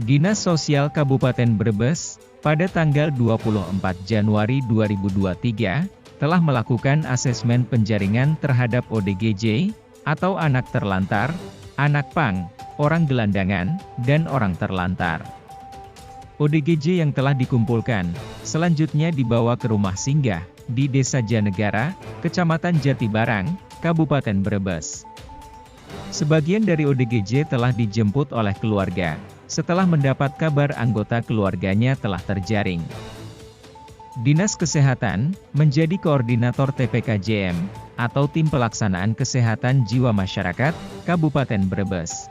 Dinas Sosial Kabupaten Brebes, pada tanggal 24 Januari 2023, telah melakukan asesmen penjaringan terhadap ODGJ, atau anak terlantar, anak pang, orang gelandangan, dan orang terlantar. ODGJ yang telah dikumpulkan, selanjutnya dibawa ke rumah singgah, di Desa Janegara, Kecamatan Jatibarang, Kabupaten Brebes. Sebagian dari ODGJ telah dijemput oleh keluarga, setelah mendapat kabar anggota keluarganya telah terjaring. Dinas Kesehatan, menjadi koordinator TPKJM, atau Tim Pelaksanaan Kesehatan Jiwa Masyarakat, Kabupaten Brebes.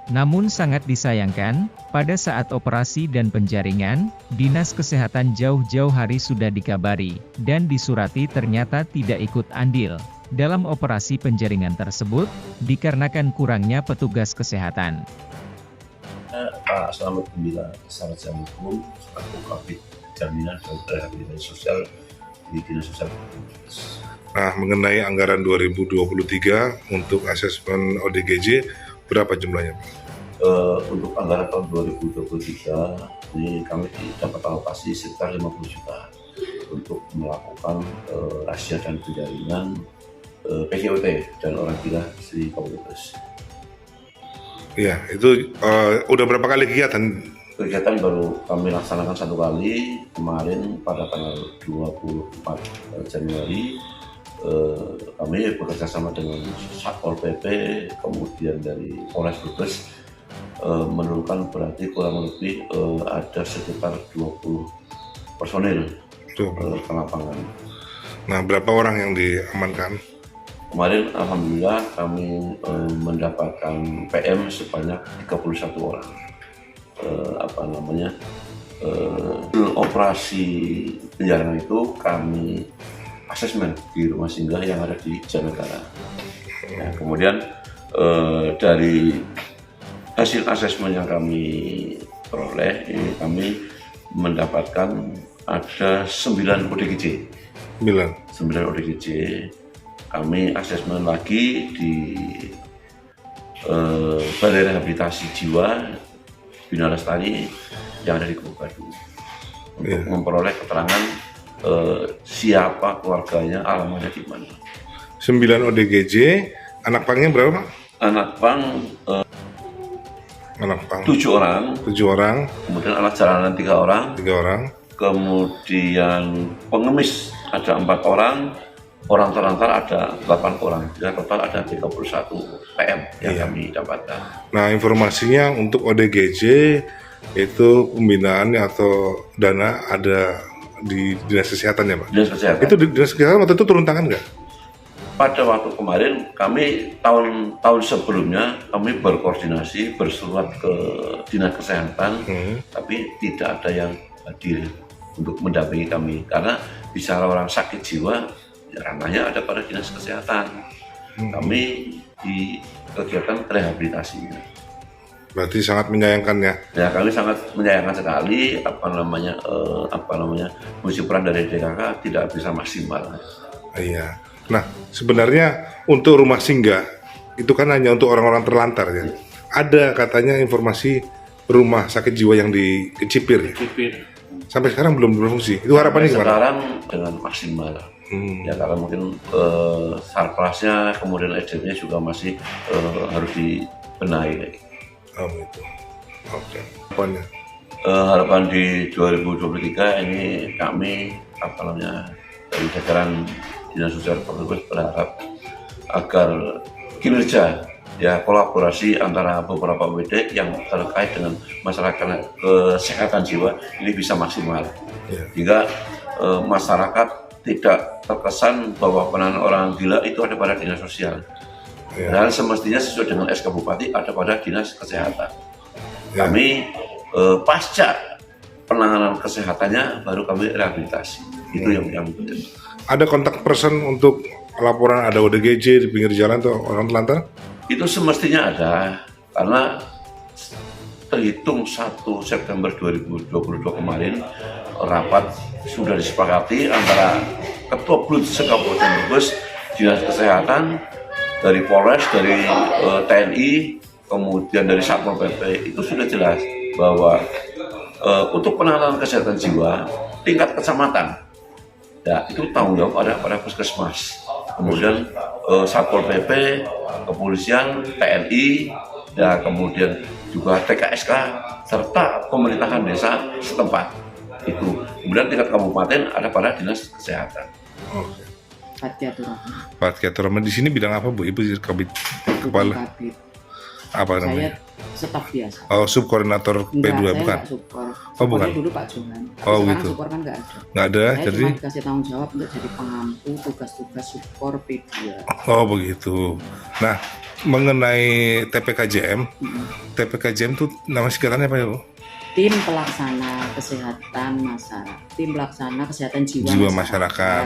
Namun sangat disayangkan, pada saat operasi dan penjaringan, Dinas Kesehatan jauh-jauh hari sudah dikabari, dan disurati ternyata tidak ikut andil dalam operasi penjaringan tersebut, dikarenakan kurangnya petugas kesehatan. Pak Selamat Gembira, Sarjana Hukum, selaku Kabid Jaminan dan Rehabilitasi Sosial di Dinas Sosial. Nah, mengenai anggaran 2023 untuk asesmen ODGJ, berapa jumlahnya, Pak? Untuk anggaran tahun 2023, ini kami dapat alokasi sekitar 50 juta untuk melakukan razia dan penjaringan PJOT dan orang gila di Kabupaten Brebes. Iya, itu udah berapa kali kegiatan? Kegiatan baru kami laksanakan satu kali kemarin pada tanggal 24 Januari. Kami bekerja sama dengan Satpol PP, kemudian dari Polres Brebes, menurunkan berarti kurang lebih ada sekitar 20 personil ke lapangan. Nah, berapa orang yang diamankan? Kemarin alhamdulillah kami mendapatkan PM sebanyak 31 orang. Operasi penjaringan itu kami asesmen di rumah singgah yang ada di Janegara. Nah, kemudian dari hasil asesmen yang kami peroleh, ini kami mendapatkan ada 9 ODGJ. 9 ODGJ. Kami asesmen lagi di Balai Rehabilitasi Jiwa Bina Lestari yang ada di Kabupaten untuk memperoleh keterangan siapa keluarganya, alamatnya di mana. 9 ODGJ, anak pangnya berapa, Pak? Anak pang 7 orang. 7 orang. Kemudian anak jalanan 3 orang. 3 orang. Kemudian pengemis ada 4 orang. Orang terlantar ada 8 orang. Jadi total ada 31 PM yang kami dapatkan. Nah, informasinya untuk ODGJ itu pembinaannya atau dana ada di Dinas Kesehatan ya, Pak? Dinas Kesehatan. Itu Dinas Kesehatan waktu itu turun tangan nggak? Pada waktu kemarin kami tahun sebelumnya kami berkoordinasi bersurat ke Dinas Kesehatan, tapi tidak ada yang hadir untuk mendampingi kami karena bicara orang sakit jiwa ranahnya ada pada Dinas Kesehatan. Kami di kegiatan rehabilitasinya. Berarti sangat menyayangkan ya? Ya, kami sangat menyayangkan sekali fungsi peran dari DKK tidak bisa maksimal. Iya. Nah, sebenarnya untuk rumah singgah itu kan hanya untuk orang-orang terlantar ya. Ada katanya informasi rumah sakit jiwa yang di Kecipir. Sampai sekarang belum berfungsi. Itu harapannya gimana? Sekarang dengan maksimal. Ya karena mungkin sarplasnya kemudian SDM-nya juga masih harus dibenahi. Oh gitu. Oke. Harapan di 2023 ini kami dari jajaran Dinas Sosial Brebes berharap agar kinerja kolaborasi antara beberapa WD yang terkait dengan masalah kesehatan jiwa ini bisa maksimal, hingga masyarakat tidak terkesan bahwa penanganan orang gila itu ada pada Dinas Sosial. Dan semestinya sesuai dengan SK Bupati ada pada Dinas Kesehatan. Kami pasca penanganan kesehatannya baru kami rehabilitasi. Itu yang penting. Ada kontak person untuk laporan ada ODGJ di pinggir jalan atau orang telantar? Itu semestinya ada, karena terhitung 1 September 2022 kemarin rapat sudah disepakati antara Ketua Bluts Kabupaten Brebes, Dinas Kesehatan, dari Polres, dari TNI, kemudian dari Satpol PP, itu sudah jelas bahwa untuk penanganan kesehatan jiwa tingkat kecamatan, ya itu tanggung jawab pada puskesmas. Kemudian Satpol PP, kepolisian, TNI, dan kemudian juga TKSK serta pemerintahan desa setempat itu. Kemudian tingkat kabupaten ada pada dinas kesehatan. Fatkiatur Rahman di sini bidang apa Bu? Ibu Kabid kepala apa Saya namanya? staf biasa. Oh, subkoordinator P2 Enggak, saya bukan? enggak support. Oh, bukan. Supportnya dulu Pak Johan. Tapi Oh, sekarang gitu. support kan enggak ada. Nggak ada, Saya jadi cuma dikasih tanggung jawab untuk jadi pengampu tugas-tugas support P2. oh begitu. Nah, mengenai TPKJM, TPKJM itu nama singkatannya apa ya Bu? Tim pelaksana kesehatan masyarakat, tim pelaksana kesehatan Jiwa masyarakat.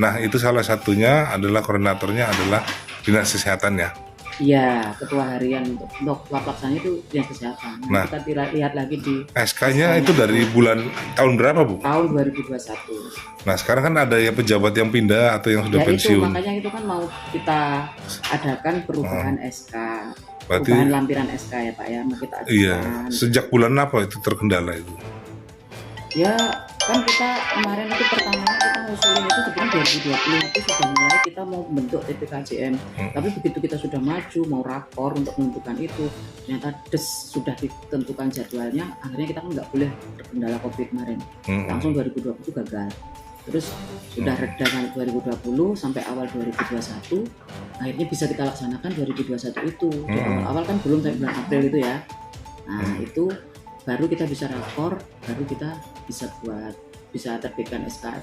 Nah, itu salah satunya adalah koordinatornya adalah dinas kesehatan ya. Iya, ketua harian untuk ketua pelaksana itu dinas kesehatan. Nah. Kita lihat lagi di SK-nya itu dari bulan tahun berapa Bu? tahun 2021. Nah, sekarang kan ada ya pejabat yang pindah atau yang sudah Ya itu pensiun. makanya itu kan mau kita adakan perubahan SK, Berarti perubahan lampiran SK ya Pak ya, mau kita ajukan. iya, sejak bulan apa itu terkendala itu? Ya kan kita kemarin itu pertamanya kita ngusulin itu sebenarnya 2020 itu sudah mulai kita mau bentuk TPKJM. Tapi begitu kita sudah maju mau rakor untuk menentukan itu, ternyata sudah ditentukan jadwalnya, akhirnya kita kan nggak boleh terkendala COVID kemarin. Langsung 2020 itu gagal. Terus sudah reda sampai 2020 sampai awal 2021, akhirnya bisa kita laksanakan 2021 itu. Di awal-awal kan belum sampai bulan April itu ya. Nah itu baru kita bisa rakor, baru kita bisa terbitkan SK,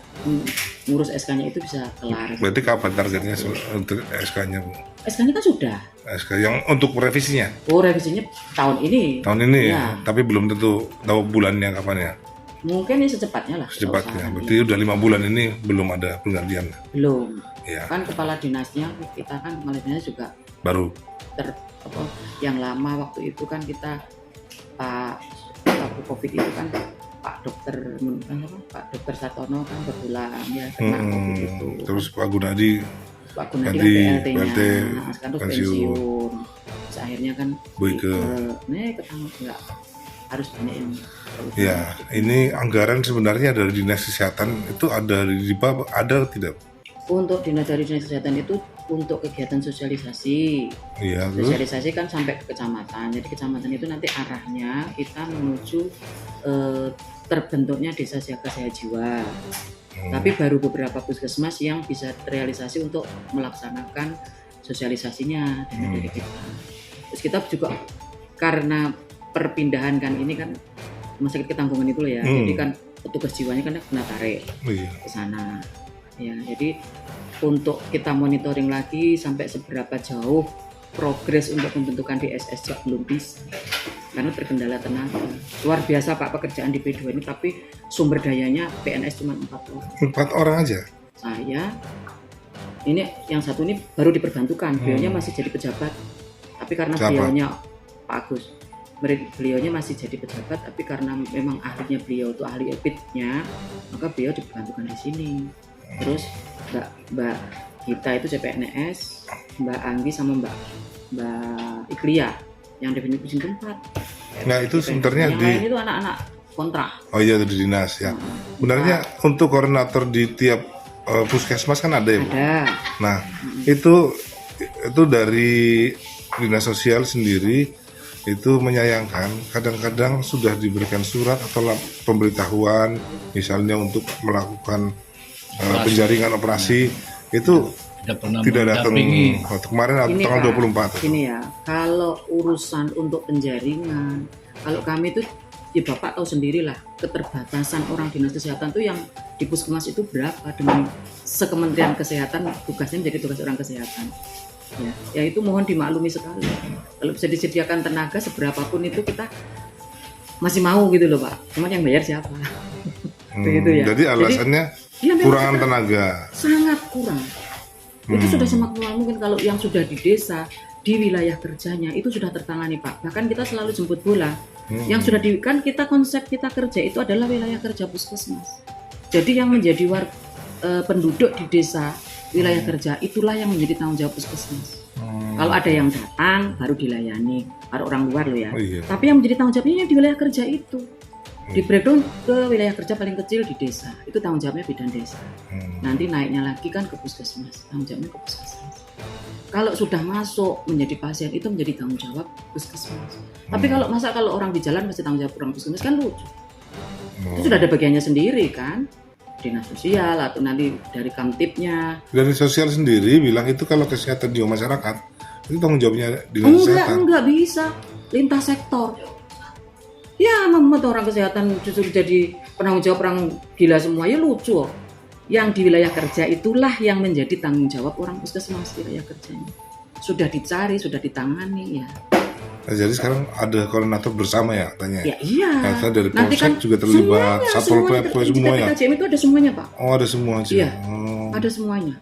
ngurus SK-nya itu bisa kelar. Berarti kapan targetnya untuk SK-nya Bu? SK-nya kan sudah. SK yang untuk revisinya? Oh revisinya tahun ini. Tahun ini ya, Ya. tapi belum tentu tahu bulannya kapan ya? Mungkin ini secepatnya lah. Secepatnya, usahakan, berarti ya. udah 5 bulan ini belum ada penggantian Belum. ya, Kan kepala dinasnya kita kan kepala dinas juga baru. yang lama waktu itu kan kita waktu COVID itu kan Pak Dokter Satono kan berulang ya kena COVID itu. Terus Pak Gunadi Pak Gunadi ganti kan PLT-nya, PLT, nah, sekarang terus pensiun. pensiun. Terus akhirnya kan Boyke. ketemu nggak harus banyak yang Ya, ini anggaran sebenarnya dari dinas kesehatan itu ada di DIPA ada tidak? untuk dinas kesehatan itu untuk kegiatan sosialisasi. Iya, terus Sosialisasi kan sampai ke kecamatan. Jadi kecamatan itu nanti arahnya kita menuju terbentuknya desa siaga sehat jiwa. Tapi baru beberapa puskesmas yang bisa terrealisasi untuk melaksanakan sosialisasinya dari kita. Terus kita juga karena perpindahan kan ini kan rumah sakit Ketanggungan itu loh ya. Jadi kan petugas jiwanya kan kena tarik iya. ke sana. Ya, jadi untuk kita monitoring lagi sampai seberapa jauh progres untuk pembentukan DSS juga belum bisa karena terkendala tenaga. Luar biasa Pak pekerjaan di P2 ini, tapi sumber dayanya PNS cuma 4 orang. 4 orang aja. Saya ini yang satu ini baru diperbantukan, beliaunya masih jadi pejabat, tapi karena Siapa? beliaunya Pak Agus, beliaunya masih jadi pejabat, tapi karena memang ahlinya beliau itu ahli epidnya, maka beliau diperbantukan di sini. Terus Mbak kita itu CPNS, Mbak Anggi sama Mbak Iklia yang definisi tempat. Nah, itu sebenarnya yang di lain itu anak-anak kontrak. oh iya di dinas ya. Sebenarnya untuk koordinator di tiap puskesmas kan ada ya, Bu? Ada. Nah, itu dari dinas sosial sendiri itu menyayangkan kadang-kadang sudah diberikan surat atau pemberitahuan misalnya untuk melakukan penjaringan operasi itu tidak datang kemarin Ini, tanggal Pak, 24. Ini ya, kalau urusan untuk penjaringan, kalau kami itu ya Bapak tahu sendirilah keterbatasan orang dinas kesehatan tuh yang di puskesmas itu berapa dengan sekementerian kesehatan tugasnya menjadi tugas orang kesehatan. Ya itu mohon dimaklumi sekali. Kalau bisa disediakan tenaga seberapapun itu kita masih mau gitu loh Pak. Cuman yang bayar siapa? Begitu ya. Jadi alasannya kurangan tenaga. Sangat kurang. Itu sudah semaksimal mungkin kalau yang sudah di desa, di wilayah kerjanya itu sudah tertangani Pak. Bahkan kita selalu jemput bola. Yang sudah kan kita konsep kita kerja itu adalah wilayah kerja puskesmas. Jadi yang menjadi penduduk di desa wilayah kerja itulah yang menjadi tanggung jawab puskesmas. Kalau ada yang datang baru dilayani, kalau orang luar loh ya. Oh, iya. Tapi yang menjadi tanggung jawabnya di wilayah kerja itu. Di breakdown ke wilayah kerja paling kecil di desa, itu tanggung jawabnya bidan desa. Nanti naiknya lagi kan ke puskesmas, tanggung jawabnya ke puskesmas. Kalau sudah masuk menjadi pasien itu menjadi tanggung jawab puskesmas. Tapi kalau orang di jalan masih tanggung jawab orang puskesmas kan lucu. Itu sudah ada bagiannya sendiri kan, dinas sosial atau nanti dari kamtipnya. Dari sosial sendiri bilang itu kalau kesehatan jiwa masyarakat itu tanggung jawabnya dinas kesehatan. Enggak bisa, lintas sektor. Ya, memang orang kesehatan justru jadi penanggung jawab orang gila semua, ya lucu. Yang di wilayah kerja itulah yang menjadi tanggung jawab orang puskesmas di wilayah kerjanya. Sudah dicari, sudah ditangani ya. Nah, jadi sekarang ada koordinator bersama ya katanya. Ya iya. Kata dari Nanti Polsek kan juga terlibat, Satpol PP semua ya. Di TPKJM itu ada semuanya Pak. Oh ada semua aja. Iya, Oh. ada semuanya.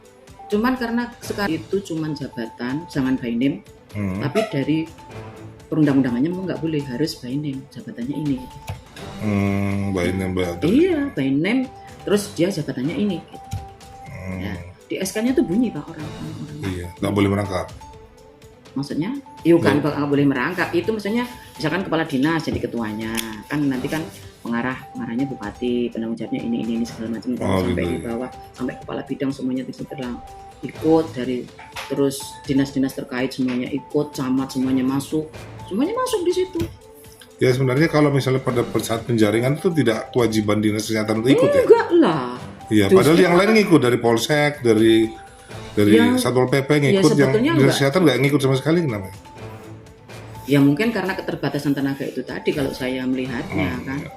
Cuman karena sekarang itu cuman jabatan, jangan by name. Tapi dari perundang-undangannya memang nggak boleh, harus by name, jabatannya ini. By name berarti. Iya, by name, terus dia jabatannya ini. Gitu. Ya, di SK-nya tuh bunyi Pak orang. Iya, nggak boleh merangkap. Maksudnya, kan nggak boleh merangkap. Itu maksudnya, misalkan kepala dinas jadi ketuanya, kan nanti kan pengarahnya bupati, penanggung jawabnya ini segala macam, sampai gitu. di bawah, sampai kepala bidang semuanya ikut, dari terus dinas-dinas terkait semuanya ikut, camat semuanya masuk di situ. Ya sebenarnya kalau misalnya pada saat penjaringan itu tidak kewajiban dinas kesehatan untuk ikut ya? Enggak lah. Iya, padahal yang lain ngikut dari Polsek, dari Satpol PP ngikut, yang dinas kesehatan nggak ngikut sama sekali, kenapa? Ya mungkin karena keterbatasan tenaga itu tadi kalau saya melihatnya kan. Ya.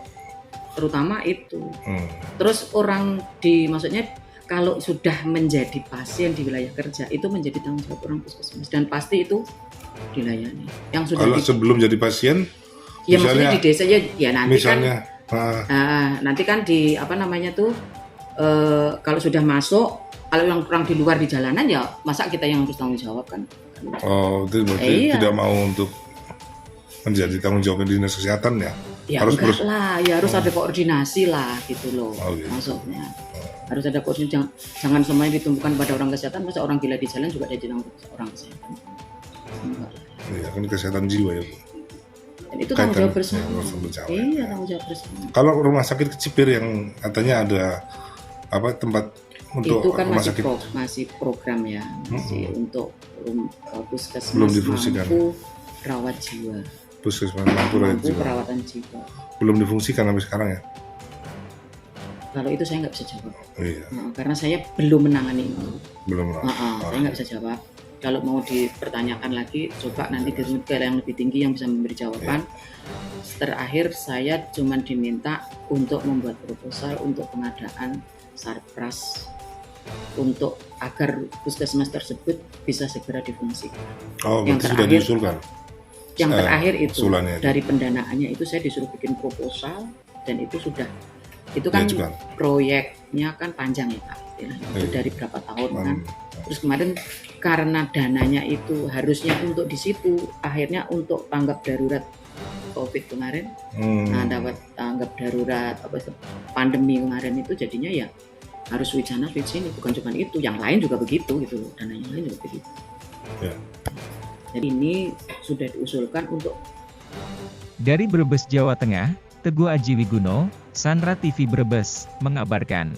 Terutama itu. Terus maksudnya kalau sudah menjadi pasien di wilayah kerja itu menjadi tanggung jawab orang puskesmas dan pasti itu dilayani. Yang sudah kalau sebelum jadi pasien, ya maksudnya di desa ya nanti misalnya, nanti kan di kalau sudah masuk, kalau yang orang di luar di jalanan ya masa kita yang harus tanggung jawab kan? Oh, itu berarti tidak mau untuk menjadi tanggung jawab dinas kesehatan ya? Ya harus ada koordinasi lah gitu loh, gitu. maksudnya. Harus ada koordinasi, jangan semuanya ditumpukan pada orang kesehatan, masa orang gila di jalan juga jadi orang kesehatan. Iya, kan kesehatan jiwa ya Bu. Dan itu tanggung jawab bersama. Iya, tanggung jawab bersama. Kalau rumah sakit Kecipir yang katanya ada tempat untuk itu kan rumah sakit masih program ya, masih untuk puskesmas belum difungsikan. mampu rawat jiwa. Puskesmas mampu perawatan jiwa. Belum difungsikan sampai sekarang ya? Kalau itu saya nggak bisa jawab. Iya. Karena saya belum menangani itu. Belum. Saya nggak bisa jawab. Kalau mau dipertanyakan lagi, coba nanti dirunut ke yang lebih tinggi yang bisa memberi jawaban. Terakhir saya cuma diminta untuk membuat proposal untuk pengadaan sarpras untuk agar puskesmas tersebut bisa segera difungsikan. Oh, berarti sudah diusulkan. Yang terakhir itu dari pendanaannya itu saya disuruh bikin proposal dan itu sudah. Itu kan proyeknya kan panjang ya Pak, itu dari berapa tahun kan. Terus kemarin karena dananya itu harusnya untuk di situ, akhirnya untuk tanggap darurat COVID kemarin, dapat tanggap darurat pandemi kemarin itu jadinya ya harus wijana sini, bukan cuma itu, yang lain juga begitu gitu, dana yang lain juga begitu. Ya. Jadi ini sudah diusulkan untuk. Dari Brebes, Jawa Tengah, Teguh Aji Wiguno, Sandra TV Brebes, mengabarkan.